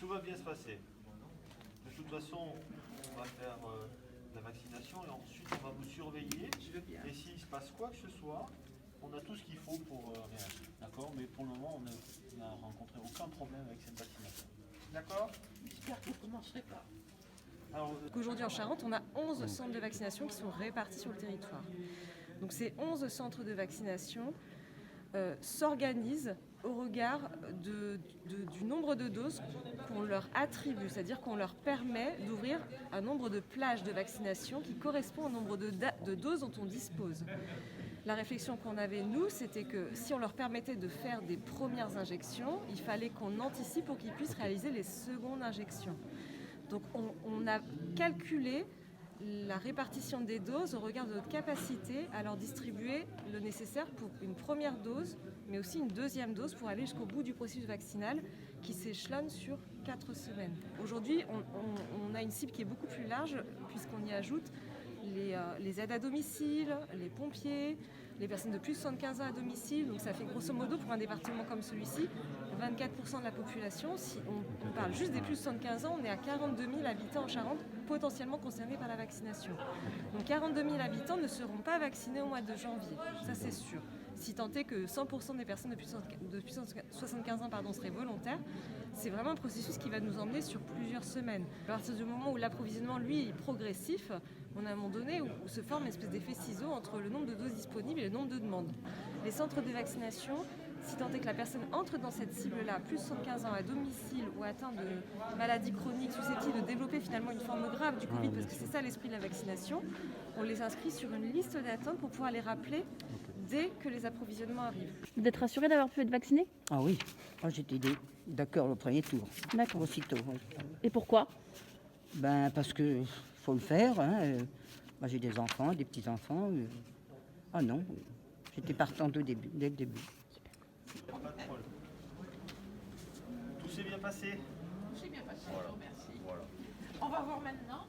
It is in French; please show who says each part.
Speaker 1: tout va bien se passer. De toute façon, on va faire la vaccination et ensuite on va vous surveiller. Et s'il se passe quoi que ce soit, on a tout ce qu'il faut pour réagir. D'accord? Mais pour le moment, on n'a rencontré aucun problème avec cette vaccination. D'accord?
Speaker 2: J'espère que vous ne commencerez pas.
Speaker 3: Aujourd'hui en Charente, on a 11 centres de vaccination qui sont répartis sur le territoire. Donc ces 11 centres de vaccination s'organisent au regard du nombre de doses qu'on leur attribue, c'est-à-dire qu'on leur permet d'ouvrir un nombre de plages de vaccination qui correspond au nombre de doses dont on dispose. La réflexion qu'on avait, nous, c'était que si on leur permettait de faire des premières injections, il fallait qu'on anticipe pour qu'ils puissent réaliser les secondes injections. Donc on a calculé la répartition des doses au regard de notre capacité à leur distribuer le nécessaire pour une première dose, mais aussi une deuxième dose pour aller jusqu'au bout du processus vaccinal qui s'échelonne sur 4 semaines. Aujourd'hui, on a une cible qui est beaucoup plus large puisqu'on y ajoute les aides à domicile, les pompiers, les personnes de plus de 75 ans à domicile. Donc ça fait grosso modo pour un département comme celui-ci, 24% de la population. Si on parle juste des plus de 75 ans, on est à 42 000 habitants en Charente potentiellement concernés par la vaccination. Donc 42 000 habitants ne seront pas vaccinés au mois de janvier, ça c'est sûr. Si tant est que 100% des personnes de plus de 75 ans seraient volontaires, c'est vraiment un processus qui va nous emmener sur plusieurs semaines. À partir du moment où l'approvisionnement, lui, est progressif, on a un moment donné où se forme une espèce d'effet ciseau entre le nombre de doses disponibles et le nombre de demandes. Les centres de vaccination, si tant est que la personne entre dans cette cible-là, plus de 75 ans à domicile ou atteint de maladies chroniques susceptibles de développer finalement une forme grave du Covid, parce que c'est ça l'esprit de la vaccination, on les inscrit sur une liste d'attente pour pouvoir les rappeler dès que les approvisionnements arrivent.
Speaker 4: Vous êtes rassuré d'avoir pu être vacciné?
Speaker 5: Ah oui, j'étais d'accord le premier tour.
Speaker 4: D'accord.
Speaker 5: Aussitôt, oui.
Speaker 4: Et pourquoi?
Speaker 5: Ben, parce que faut le faire. Hein. Moi, j'ai des enfants, des petits-enfants. Ah non, j'étais partant dès le début.
Speaker 1: Pas de problème. Tout s'est bien passé?
Speaker 2: Tout s'est bien passé, je vous remercie.
Speaker 1: Voilà.
Speaker 2: On va voir maintenant.